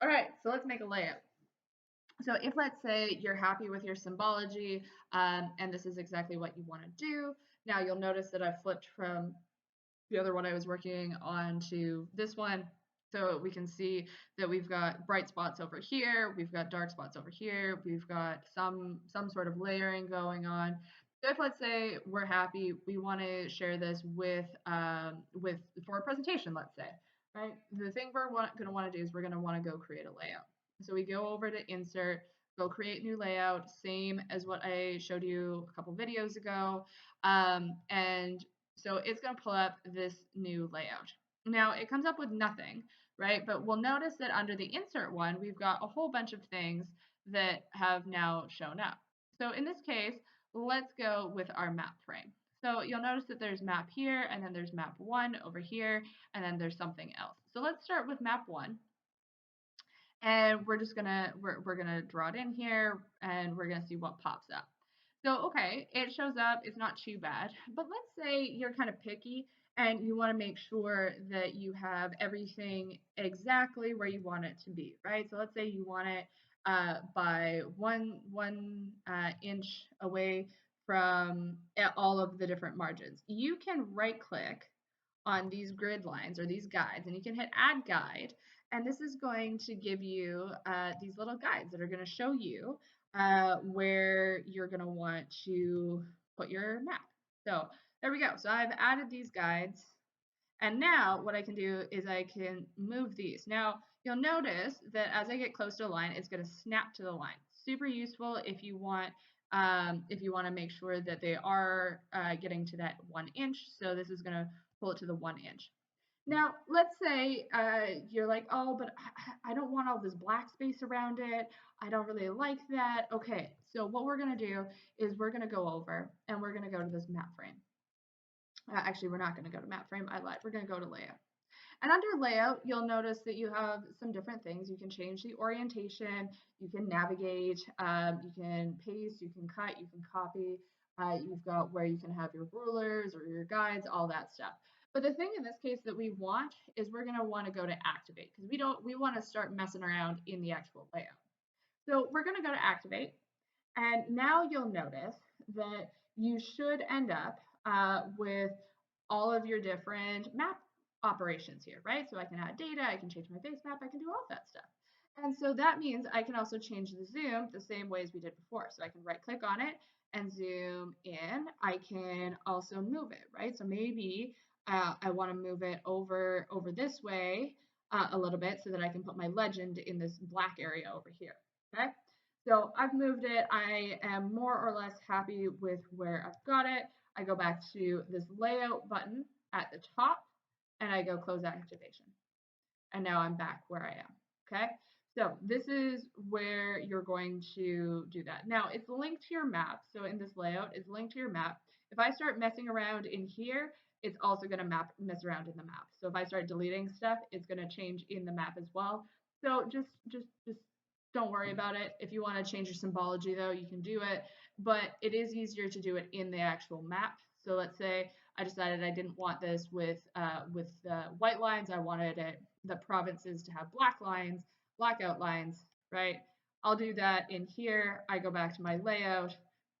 All right, so let's make a layout. So if let's say you're happy with your symbology, and this is exactly what you want to do, now you'll notice that I've flipped from the other one I was working on to this one. So we can see that we've got bright spots over here, we've got dark spots over here, we've got some sort of layering going on. So if let's say we're happy, we want to share this with for a presentation, let's say, right? The thing we're going to want to do is we're going to want to go create a layout. So we go over to insert, go create new layout, same as what I showed you a couple videos ago. And so it's going to pull up this new layout. Now it comes up with nothing, right? But we'll notice that under the insert one, we've got a whole bunch of things that have now shown up. So in this case, let's go with our map frame. So you'll notice that there's map here, and then there's map one over here, and then there's something else. So let's start with map one. And we're gonna draw it in here, and we're gonna see what pops up. So okay, it shows up, it's not too bad. But let's say you're kind of picky and you want to make sure that you have everything exactly where you want it to be, right? So let's say you want it by one inch away from all of the different margins. You can right click on these grid lines or these guides, and you can hit add guide, and this is going to give you these little guides that are going to show you where you're going to want to put your map. So there we go. So I've added these guides, and now what I can do is I can move these. Now you'll notice that as I get close to a line, it's going to snap to the line. Super useful if you want to make sure that they are getting to that 1 inch. So this is going to pull it to the 1 inch. Now, let's say you're like, oh, but I don't want all this black space around it. I don't really like that. Okay, so what we're going to do is we're going to go over and we're going to go to this map frame. Actually, we're not going to go to map frame. I lied. We're going to go to layout. And under layout, you'll notice that you have some different things. You can change the orientation, you can navigate, you can paste, you can cut, you can copy. You've got where you can have your rulers or your guides, all that stuff. But the thing in this case that we want is we're going to want to go to activate because we want to start messing around in the actual layout. So we're going to go to activate, and now you'll notice that you should end up with all of your different map operations here, right? So I can add data, I can change my base map, I can do all of that stuff. And so that means I can also change the zoom the same way as we did before. So I can right click on it and zoom in. I can also move it, right? So maybe I want to move it over this way a little bit so that I can put my legend in this black area over here, okay? So I've moved it. I am more or less happy with where I've got it. I go back to this layout button at the top and I go close activation. And now I'm back where I am. Okay. So this is where you're going to do that. Now it's linked to your map. So in this layout, it's linked to your map. If I start messing around in here, it's also going to mess around in the map. So if I start deleting stuff, it's going to change in the map as well. So just don't worry about it. If you want to change your symbology though, you can do it, but it is easier to do it in the actual map. So let's say I decided I didn't want this with white lines. I wanted the provinces to have black lines, black outlines, right? I'll do that in here. I go back to my layout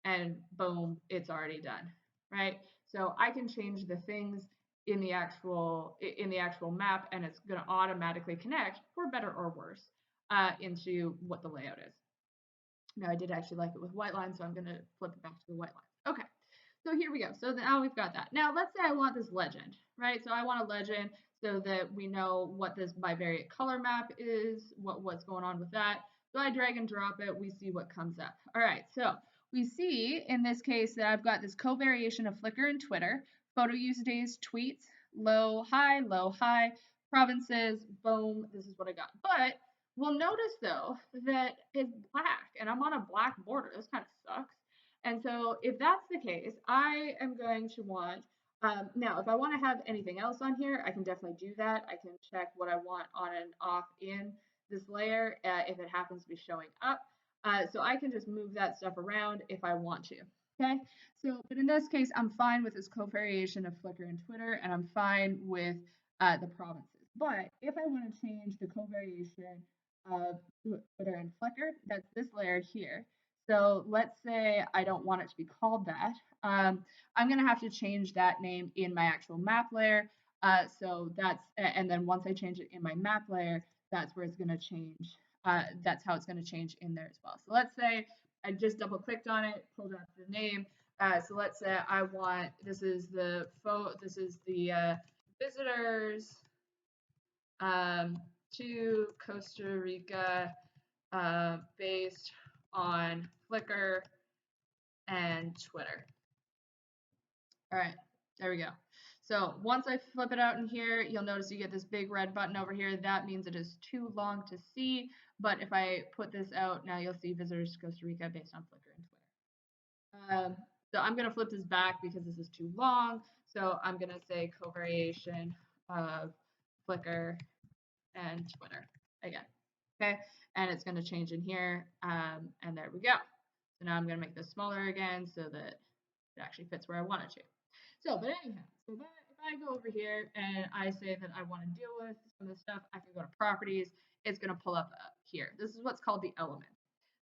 and boom, it's already done, right? So I can change the things in the actual map, and it's going to automatically connect, for better or worse, into what the layout is. Now I did actually like it with white lines, so I'm going to flip it back to the white lines. Okay, so here we go. So now we've got that. Now let's say I want this legend, right? So I want a legend so that we know what this bivariate color map is, what's going on with that. So I drag and drop it, we see what comes up. All right, so we see in this case that I've got this covariation of Flickr and Twitter, photo use days, tweets, low, high, provinces, boom, this is what I got. But we'll notice though that it's black and I'm on a black border. This kind of sucks. And so if that's the case, I am going to want, now if I want to have anything else on here, I can definitely do that. I can check what I want on and off in this layer if it happens to be showing up. So I can just move that stuff around if I want to. Okay, so but in this case, I'm fine with this covariation of Flickr and Twitter, and I'm fine with the provinces. But if I want to change the covariation of Twitter and Flickr. That's this layer here. So let's say I don't want it to be called that. I'm going to have to change that name in my actual map layer. So that's, and then once I change it in my map layer, that's where it's going to change. That's how it's going to change in there as well. So let's say I just double clicked on it, pulled up the name. So let's say I want, this is the visitors um, to Costa Rica based on Flickr and Twitter. All right, there we go. So once I flip it out in here, you'll notice you get this big red button over here. That means it is too long to see. But if I put this out, now you'll see visitors to Costa Rica based on Flickr and Twitter. So I'm going to flip this back because this is too long. So I'm going to say covariation of Flickr and Twitter again. Okay, and it's going to change in here, and there we go. So now I'm going to make this smaller again so that it actually fits where I want it to. So, but anyhow, so that if I go over here and I say that I want to deal with some of the stuff, I can go to properties. It's going to pull up here. This is what's called the element.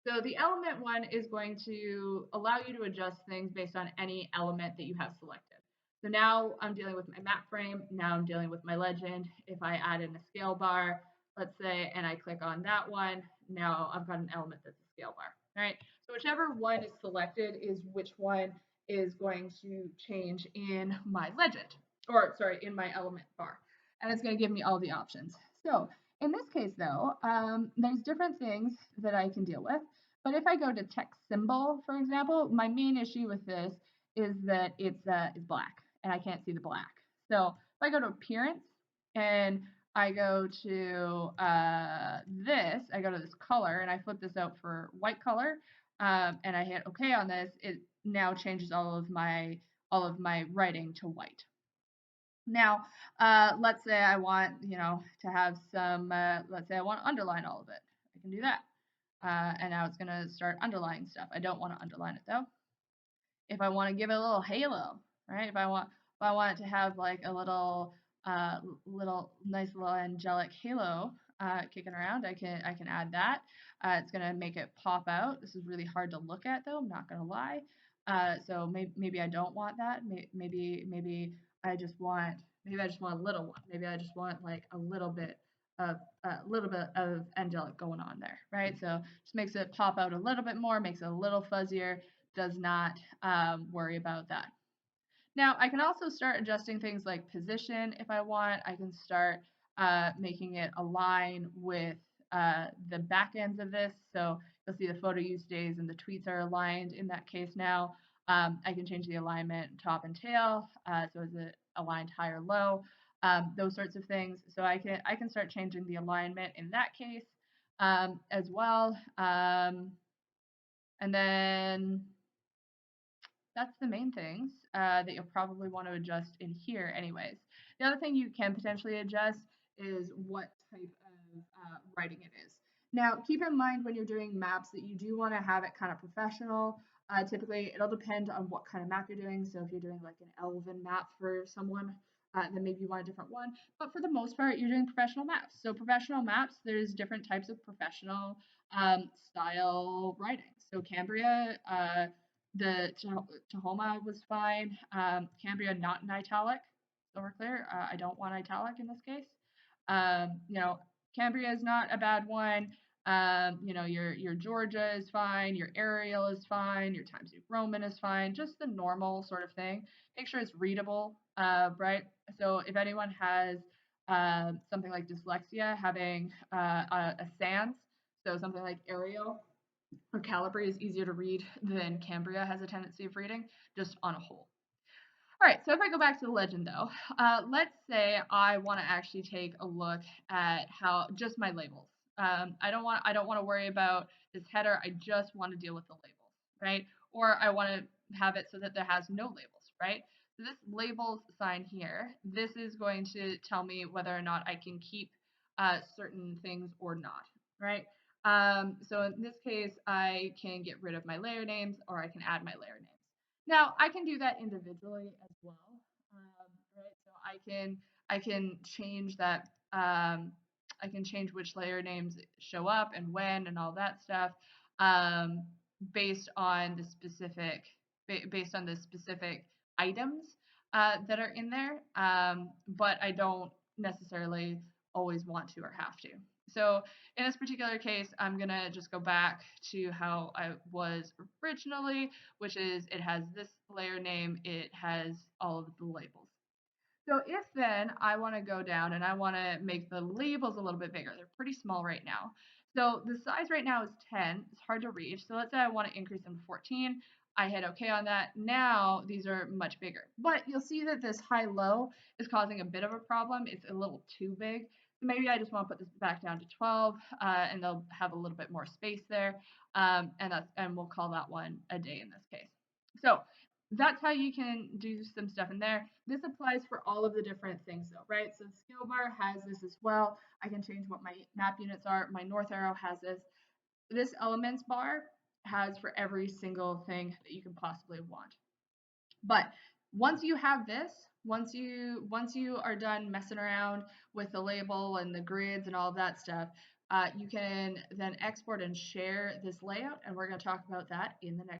So the element one is going to allow you to adjust things based on any element that you have selected. So now I'm dealing with my map frame. Now I'm dealing with my legend. If I add in a scale bar, let's say, and I click on that one, now I've got an element that's a scale bar. All right. So whichever one is selected is which one is going to change in my legend, or sorry, in my element bar. And it's going to give me all the options. So in this case, though, there's different things that I can deal with. But if I go to text symbol, for example, my main issue with this is that it's black and I can't see the black. So if I go to appearance and I go to this, I go to this color and I flip this out for white color, and I hit OK on this, it now changes all of my writing to white. Now, let's say I want, to have some, let's say I want to underline all of it. I can do that. And now it's going to start underlining stuff. I don't want to underline it though. If I want to give it a little halo, right? If I want it to have like a little, nice little angelic halo kicking around, I can add that. It's going to make it pop out. This is really hard to look at though. I'm not going to lie. So maybe I don't want that. Maybe I just want a little one. Maybe I just want like a little bit of angelic going on there, right? So just makes it pop out a little bit more, makes it a little fuzzier, does not worry about that. Now I can also start adjusting things like position if I want. I can start making it align with the back ends of this. So you'll see the photo use days and the tweets are aligned in that case now. I can change the alignment top and tail. So is it aligned high or low? Those sorts of things. So I can start changing the alignment in that case as well. And then that's the main things that you'll probably want to adjust in here anyways. The other thing you can potentially adjust is what type of writing it is. Now, keep in mind when you're doing maps that you do want to have it kind of professional. Typically, it'll depend on what kind of map you're doing. So if you're doing like an elven map for someone, then maybe you want a different one. But for the most part, you're doing professional maps. So professional maps, there's different types of professional style writing. So Cambria, the Tahoma was fine. Cambria not in italic. So we're clear. I don't want italic in this case. Cambria is not a bad one. Your Georgia is fine. Your Arial is fine. Your Times New Roman is fine. Just the normal sort of thing. Make sure it's readable, right? So if anyone has something like dyslexia, having a sans, so something like Arial or Calibri is easier to read than Cambria has a tendency of reading, just on a whole. All right, so if I go back to the legend though, let's say I want to actually take a look at how just my labels. I don't want to worry about this header. I just want to deal with the labels, right? Or I want to have it so that there has no labels, right? So this labels sign here, this is going to tell me whether or not I can keep certain things or not, right? So in this case, I can get rid of my layer names or I can add my layer names. Now I can do that individually as well, right? So I can change that I can change which layer names show up and when and all that stuff, um, based on the specific based on the specific items that are in there. But I don't necessarily always want to or have to. So in this particular case, I'm gonna just go back to how I was originally, which is it has this layer name, it has all of the labels. So if then I want to go down and I want to make the labels a little bit bigger, they're pretty small right now. So the size right now is 10, it's hard to reach. So let's say I want to increase them to 14. I hit OK on that. Now these are much bigger. But you'll see that this high-low is causing a bit of a problem. It's a little too big. Maybe I just want to put this back down to 12 and they'll have a little bit more space there. And we'll call that one a day in this case. So that's how you can do some stuff in there. This applies for all of the different things though, right? So the scale bar has this as well. I can change what my map units are. My north arrow has this. This elements bar has for every single thing that you can possibly want. But once you have this, once you are done messing around with the label and the grids and all of that stuff, you can then export and share this layout, and we're going to talk about that in the next